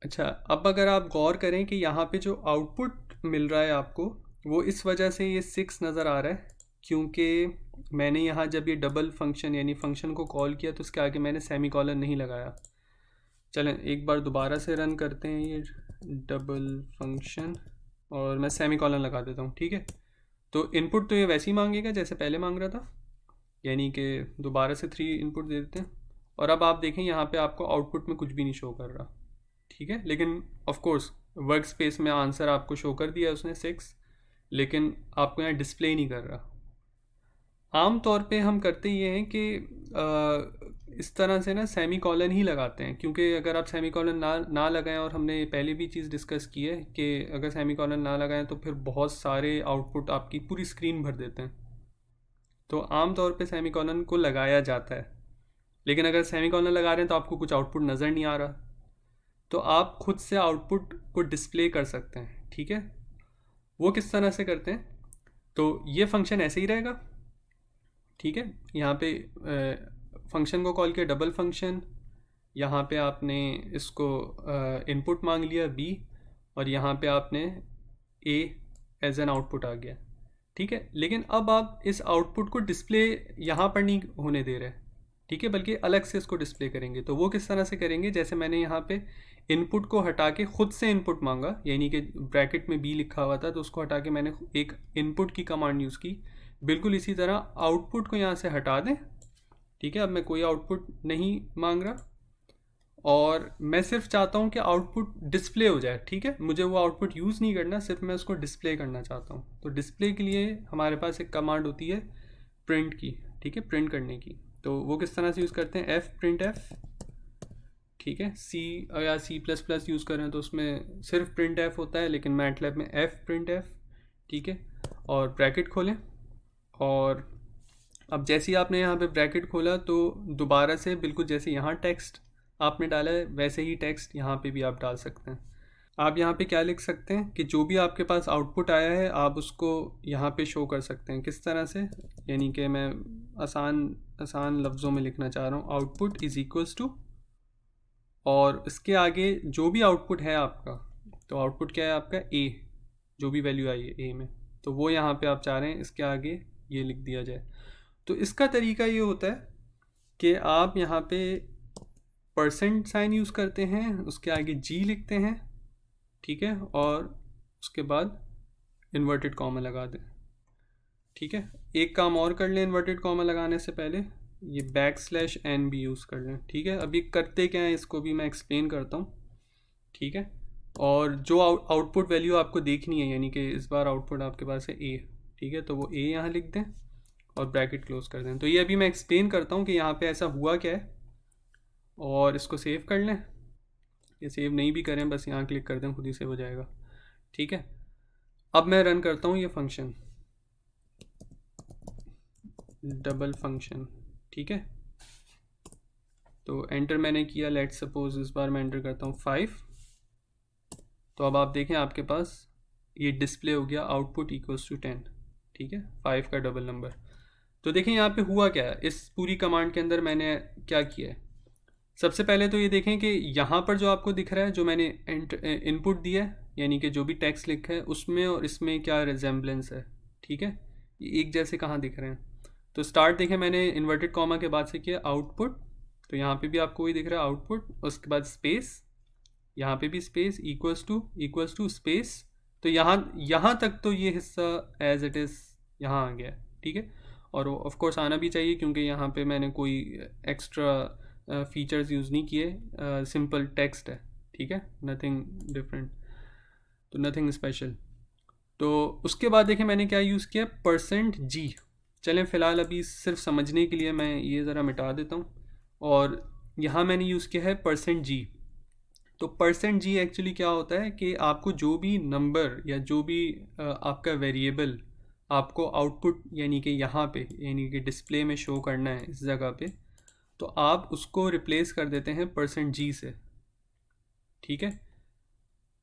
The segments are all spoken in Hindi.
अच्छा, अब अगर आप गौर करें कि यहाँ पे जो आउटपुट मिल रहा है आपको, वो इस वजह से ये 6 नज़र आ रहा है, क्योंकि मैंने यहाँ जब ये डबल फंक्शन यानी फंक्शन को कॉल किया तो उसके आगे मैंने सेमी कॉलन नहीं लगाया। चलें एक बार दोबारा से रन करते हैं ये डबल फंक्शन, और मैं सेमी कॉलन लगा देता हूँ, ठीक है। तो इनपुट तो ये वैसे ही मांगेगा जैसे पहले मांग रहा था, यानी कि दोबारा से 3 इनपुट दे देते हैं। और अब आप देखें यहाँ पे आपको आउटपुट में कुछ भी नहीं शो कर रहा, ठीक है। लेकिन ऑफ कोर्स वर्क स्पेस में आंसर आपको शो कर दिया उसने 6, लेकिन आपको यहाँ डिस्प्ले नहीं कर रहा। आम तौर पे हम करते ये हैं कि इस तरह से ना सेमी कॉलन ही लगाते हैं, क्योंकि अगर आप सेमी कॉलन ना लगाएं, और हमने पहले भी चीज़ डिस्कस की है कि अगर सेमी कॉलन ना लगाएं तो फिर बहुत सारे आउटपुट आपकी पूरी स्क्रीन भर देते हैं। तो आम तौर पे सेमी कॉलन को लगाया जाता है, लेकिन अगर सेमी कॉलन लगा रहे हैं तो आपको कुछ आउटपुट नज़र नहीं आ रहा, तो आप खुद से आउटपुट को डिस्प्ले कर सकते हैं, ठीक है। वो किस तरह से करते हैं, तो ये फंक्शन ऐसे ही रहेगा, ठीक है। यहाँ पे फंक्शन को कॉल किया डबल फंक्शन, यहाँ पे आपने इसको इनपुट मांग लिया b, और यहाँ पे आपने a एज एन आउटपुट आ गया, ठीक है। लेकिन अब आप इस आउटपुट को डिस्प्ले यहाँ पर नहीं होने दे रहे, ठीक है, बल्कि अलग से इसको डिस्प्ले करेंगे। तो वो किस तरह से करेंगे, जैसे मैंने यहाँ पे इनपुट को हटा के खुद से इनपुट मांगा, यानी कि ब्रैकेट में b लिखा हुआ था तो उसको हटा के मैंने एक इनपुट की कमांड यूज़ की। बिल्कुल इसी तरह आउटपुट को यहाँ से हटा दें, ठीक है। अब मैं कोई आउटपुट नहीं मांग रहा, और मैं सिर्फ चाहता हूँ कि आउटपुट डिस्प्ले हो जाए, ठीक है। मुझे वो आउटपुट यूज़ नहीं करना, सिर्फ मैं उसको डिस्प्ले करना चाहता हूँ। तो डिस्प्ले के लिए हमारे पास एक कमांड होती है प्रिंट की, ठीक है, प्रिंट करने की। तो वो किस तरह से यूज़ करते हैं, एफ प्रिंट एफ, ठीक है। सी या C++ यूज़ करें तो उसमें सिर्फ प्रिंट एफ होता है, लेकिन मैटलैब में एफ प्रिंट एफ, ठीक है। और ब्रैकेट खोलें, और अब जैसे ही आपने यहाँ पे ब्रैकेट खोला तो दोबारा से बिल्कुल जैसे यहाँ टेक्स्ट आपने डाला है वैसे ही टेक्स्ट यहाँ पे भी आप डाल सकते हैं। आप यहाँ पे क्या लिख सकते हैं कि जो भी आपके पास आउटपुट आया है आप उसको यहाँ पे शो कर सकते हैं। किस तरह से, यानी कि मैं आसान आसान लफ्ज़ों में लिखना चाह रहा हूँ, आउटपुट इज़ इक्वल्स टू, और इसके आगे जो भी आउटपुट है आपका, तो आउटपुट क्या है आपका a, जो भी वैल्यू आई है a में, तो वो यहाँ पे आप चाह रहे हैं इसके आगे ये लिख दिया जाए। तो इसका तरीका ये होता है कि आप यहाँ पे परसेंट साइन यूज़ करते हैं, उसके आगे g लिखते हैं, ठीक है, और उसके बाद इन्वर्टेड कॉमा लगा दें, ठीक है। एक काम और कर लें, इन्वर्टेड कॉमा लगाने से पहले ये \n भी यूज़ कर लें, ठीक है। अभी करते क्या है इसको भी मैं एक्सप्लेन करता हूँ, ठीक है। और जो आउटपुट वैल्यू आपको देखनी है, यानी कि इस बार आउटपुट आपके पास है a, ठीक है, तो वो a यहाँ लिख दें और ब्रैकेट क्लोज कर दें। तो ये अभी मैं एक्सप्लेन करता हूँ कि यहाँ पे ऐसा हुआ क्या है, और इसको सेव कर लें, ये सेव नहीं भी करें बस यहाँ क्लिक कर दें, खुद ही सेव हो जाएगा, ठीक है। अब मैं रन करता हूँ ये फंक्शन डबल फंक्शन, ठीक है। तो एंटर मैंने किया, लेट सपोज इस बार मैं एंटर करता हूँ 5, तो अब आप देखें आपके पास ये डिस्प्ले हो गया आउटपुट इक्वल्स टू 10, ठीक है, 5 का डबल नंबर। तो देखें यहाँ पे हुआ क्या है, इस पूरी कमांड के अंदर मैंने क्या किया है। सबसे पहले तो ये देखें कि यहाँ पर जो आपको दिख रहा है, जो मैंने इनपुट दिया है, यानी कि जो भी टेक्स्ट लिखा है उसमें और इसमें क्या रिजेम्बलेंस है, ठीक है, ये एक जैसे कहाँ दिख रहे हैं। तो स्टार्ट देखें मैंने इन्वर्टेड कॉमा के बाद से किया आउटपुट, तो यहाँ पे भी आपको वही दिख रहा है आउटपुट, उसके बाद स्पेस, यहाँ पे भी स्पेस, इक्वल्स टू स्पेस। तो यहाँ तक तो ये हिस्सा एज इट इज़ यहाँ आ गया, ठीक है। और ऑफ कोर्स आना भी चाहिए, क्योंकि यहाँ पे मैंने कोई एक्स्ट्रा फीचर्स यूज़ नहीं किए, सिंपल टेक्स्ट है, ठीक है, नथिंग डिफरेंट, तो नथिंग स्पेशल। तो उसके बाद देखें मैंने क्या यूज़ किया, %g। चलें फ़िलहाल अभी सिर्फ समझने के लिए मैं ये ज़रा मिटा देता हूँ, और यहाँ मैंने यूज़ किया है %g। तो %g एक्चुअली क्या होता है कि आपको जो भी नंबर या जो भी आपका वेरिएबल आपको आउटपुट यानी कि यहाँ पे यानी कि डिस्प्ले में शो करना है इस जगह पे, तो आप उसको रिप्लेस कर देते हैं %g से, ठीक है।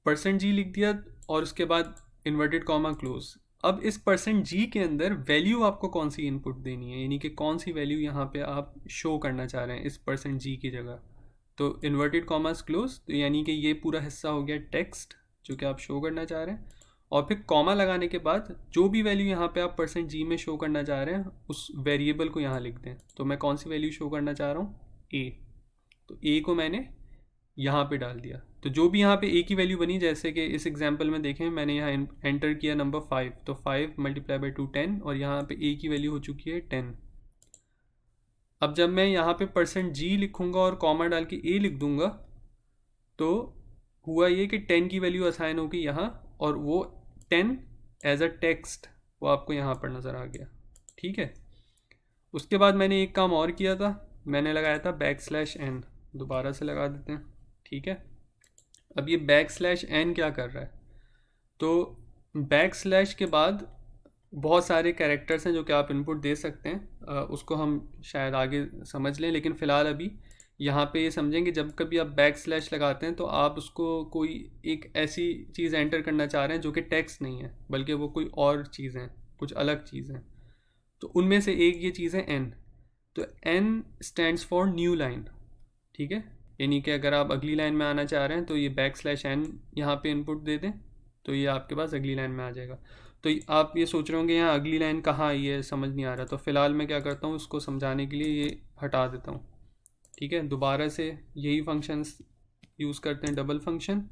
%g लिख दिया और उसके बाद इन्वर्टेड कॉमा क्लोज। अब इस %g के अंदर वैल्यू आपको कौन सी इनपुट देनी है, यानी कि कौन सी वैल्यू यहाँ पे आप शो करना चाह रहे हैं इस %g की जगह, तो इन्वर्टेड कॉमास क्लोज, तो यानी कि ये पूरा हिस्सा हो गया टेक्स्ट जो कि आप शो करना चाह रहे हैं। और फिर कॉमा लगाने के बाद जो भी वैल्यू यहाँ पे आप %g में शो करना चाह रहे हैं उस वेरिएबल को यहाँ लिख दें। तो मैं कौन सी वैल्यू शो करना चाह रहा हूँ, a, तो a को मैंने यहाँ पे डाल दिया। तो जो भी यहाँ पे a की वैल्यू बनी, जैसे कि इस एग्जांपल में देखें मैंने यहाँ एंटर किया नंबर 5, तो 5 × 2 10, और यहाँ पे a की वैल्यू हो चुकी है 10। अब जब मैं यहाँ पे %g लिखूँगा और कॉमा डाल के a लिख दूँगा, तो हुआ ये कि 10 की वैल्यू असाइन होगी यहाँ, और वो 10 एज अ टेक्स्ट वो आपको यहाँ पर नज़र आ गया। ठीक है, उसके बाद मैंने एक काम और किया था, मैंने लगाया था \n, दोबारा से लगा देते हैं। ठीक है, अब ये \n क्या कर रहा है, तो बैकस्लैश के बाद बहुत सारे कैरेक्टर्स हैं जो कि आप इनपुट दे सकते हैं, उसको हम शायद आगे समझ लें, लेकिन फ़िलहाल अभी यहाँ पे ये समझें कि जब कभी आप बैकस्लैश लगाते हैं तो आप उसको कोई एक ऐसी चीज़ एंटर करना चाह रहे हैं जो कि टेक्स्ट नहीं है, बल्कि वो कोई और चीज़ है, कुछ अलग चीज़ है। तो उनमें से एक ये चीज़ है n, तो n stands for new line. ठीक है, यानी कि अगर आप अगली लाइन में आना चाह रहे हैं तो ये \n यहाँ पे इनपुट दे दें, तो ये आपके पास अगली लाइन में आ जाएगा। तो आप ये सोच रहे होंगे यहाँ अगली लाइन कहाँ आई है, समझ नहीं आ रहा, तो फ़िलहाल मैं क्या करता हूँ, उसको समझाने के लिए ये हटा देता हूँ। ठीक है, दोबारा से यही फंक्शंस यूज़ करते हैं, डबल फंक्शन,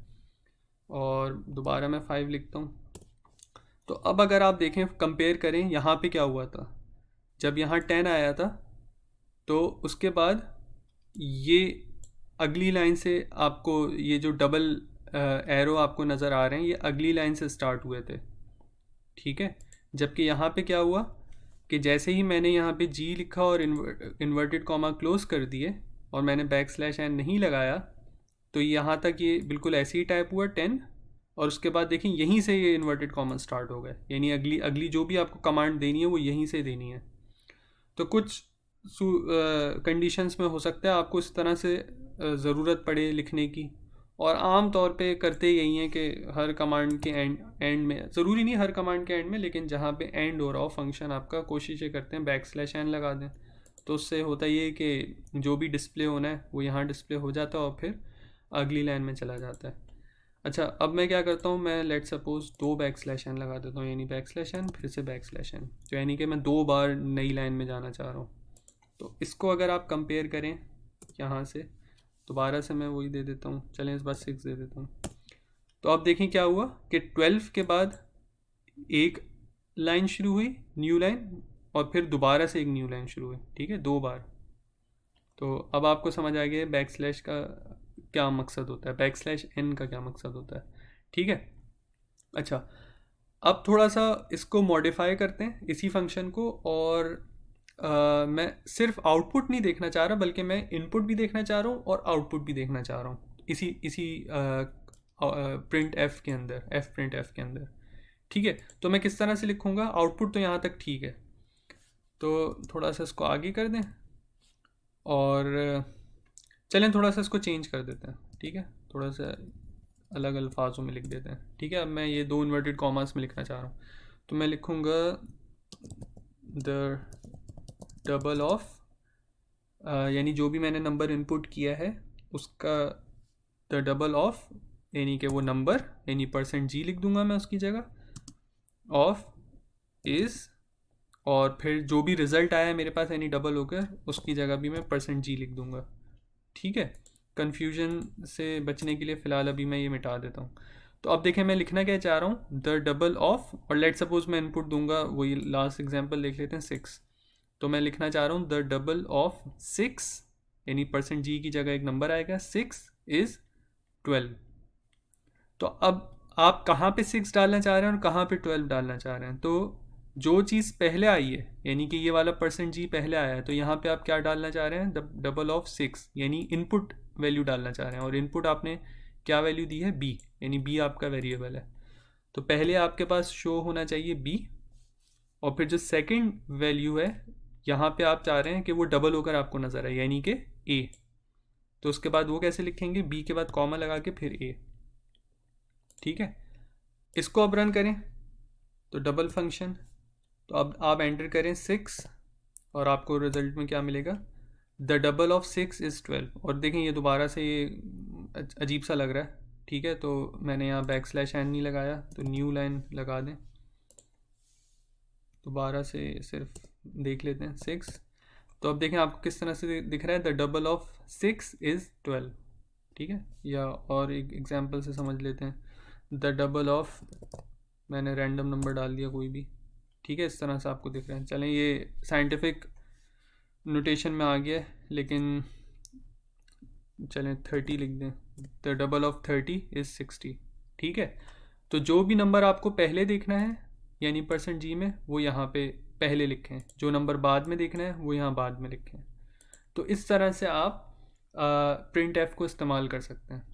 और दोबारा मैं 5 लिखता हूँ। तो अब अगर आप देखें, कंपेयर करें, यहाँ पे क्या हुआ था, जब यहाँ 10 आया था तो उसके बाद ये अगली लाइन से आपको ये जो डबल एरो आपको नज़र आ रहे हैं ये अगली लाइन से स्टार्ट हुए थे। ठीक है, जबकि यहाँ पे क्या हुआ कि जैसे ही मैंने यहाँ पे g लिखा और इन्वर्टेड कॉमा क्लोज कर दिए और मैंने \n नहीं लगाया, तो यहाँ तक ये बिल्कुल ऐसे ही टाइप हुआ 10, और उसके बाद देखें यहीं से ये इन्वर्टेड कॉमा स्टार्ट हो गए, यानी अगली अगली जो भी आपको कमांड देनी है वो यहीं से देनी है। तो कुछ कंडीशंस में हो सकता है आपको इस तरह से ज़रूरत पड़े लिखने की, और आम तौर पे करते यही हैं कि हर कमांड के एंड में, ज़रूरी नहीं हर कमांड के एंड में, लेकिन जहाँ पे एंड हो रहा हो फंक्शन आपका, कोशिश ये करते हैं \n लगा दें। तो उससे होता ये कि जो भी डिस्प्ले होना है वो यहाँ डिस्प्ले हो जाता है और फिर अगली लाइन में चला जाता है। अच्छा, अब मैं क्या करता हूँ, मैं लेट सपोज 2 \n लगा देता हूँ, यानी \n फिर से \n, तो यानी कि मैं 2 बार नई लाइन में जाना चाह रहा हूँ। तो इसको अगर आप कंपेयर करें यहाँ से, दोबारा से मैं वही दे देता हूँ, चलें इस बार 6 दे देता हूँ। तो आप देखें क्या हुआ कि 12 के बाद एक लाइन शुरू हुई, न्यू लाइन, और फिर दोबारा से एक न्यू लाइन शुरू हुई। ठीक है, 2 बार। तो अब आपको समझ आ गया बैकस्लैश का क्या मकसद होता है, \n का क्या मकसद होता है। ठीक है, अच्छा, अब थोड़ा सा इसको मॉडिफाई करते हैं इसी फंक्शन को, और मैं सिर्फ आउटपुट नहीं देखना चाह रहा, बल्कि मैं इनपुट भी देखना चाह रहा हूँ और आउटपुट भी देखना चाह रहा हूँ इसी प्रिंट एफ के अंदर, प्रिंट एफ के अंदर। ठीक है, तो मैं किस तरह से लिखूँगा, आउटपुट तो यहाँ तक ठीक है, तो थोड़ा सा इसको आगे कर दें और चलें थोड़ा सा इसको चेंज कर देते हैं। ठीक है, थोड़ा सा अलग अल्फाजों में लिख देते हैं। ठीक है, अब मैं ये 2 इन्वर्टेड कॉमास में लिखना चाह रहा हूँ, तो मैं लिखूँगा द डबल ऑफ, यानी जो भी मैंने नंबर इनपुट किया है उसका द डबल ऑफ, यानी कि वो नंबर, यानी %g लिख दूंगा मैं उसकी जगह, ऑफ इज़, और फिर जो भी रिज़ल्ट आया है मेरे पास यानी डबल होकर उसकी जगह भी मैं %g लिख दूंगा। ठीक है, कन्फ्यूजन से बचने के लिए फ़िलहाल अभी मैं ये मिटा देता हूँ। तो अब देखें मैं लिखना क्या चाह रहा हूँ, द डबल ऑफ, और लेट सपोज मैं इनपुट दूंगा, वही लास्ट एग्जांपल देख लेते हैं 6, तो मैं लिखना चाह रहा हूँ द डबल ऑफ 6, यानी %g की जगह एक नंबर आएगा, 6 इज़ 12। तो अब आप कहाँ पे 6 डालना चाह रहे हैं और कहाँ पे 12 डालना चाह रहे हैं, तो जो चीज़ पहले आई है, यानी कि ये वाला %g पहले आया है, तो यहाँ पे आप क्या डालना चाह रहे हैं, द डबल ऑफ 6, यानी इनपुट वैल्यू डालना चाह रहे हैं, और इनपुट आपने क्या वैल्यू दी है, b, यानी b आपका वेरिएबल है। तो पहले आपके पास शो होना चाहिए b, और फिर जो सेकंड वैल्यू है यहाँ पे आप चाह रहे हैं कि वो डबल होकर आपको नज़र आए, यानी कि a, तो उसके बाद वो कैसे लिखेंगे, b के बाद कॉमा लगा के फिर a। ठीक है, इसको अब रन करें तो डबल फंक्शन, तो अब आप एंटर करें 6 और आपको रिजल्ट में क्या मिलेगा, द डबल ऑफ 6 इज़ 12। और देखें ये दोबारा से ये अजीब सा लग रहा है, ठीक है, तो मैंने यहाँ \n नहीं लगाया, तो न्यू लाइन लगा दें। दोबारा से सिर्फ देख लेते हैं 6। तो अब देखें आपको किस तरह से दिख रहा है, द डबल ऑफ 6 इज़ 12, ठीक है। या और एक एग्जांपल से समझ लेते हैं, द डबल ऑफ, मैंने रैंडम नंबर डाल दिया कोई भी, ठीक है, इस तरह से आपको दिख रहा है। चलें ये साइंटिफिक नोटेशन में आ गया है, लेकिन चलें 30 लिख दें, द डबल ऑफ 30 इज़ 60, ठीक है। तो जो भी नंबर आपको पहले देखना है यानी %g में, वो यहाँ पे पहले लिखें, जो नंबर बाद में देखना है वो यहाँ बाद में लिखें। तो इस तरह से आप printf को इस्तेमाल कर सकते हैं।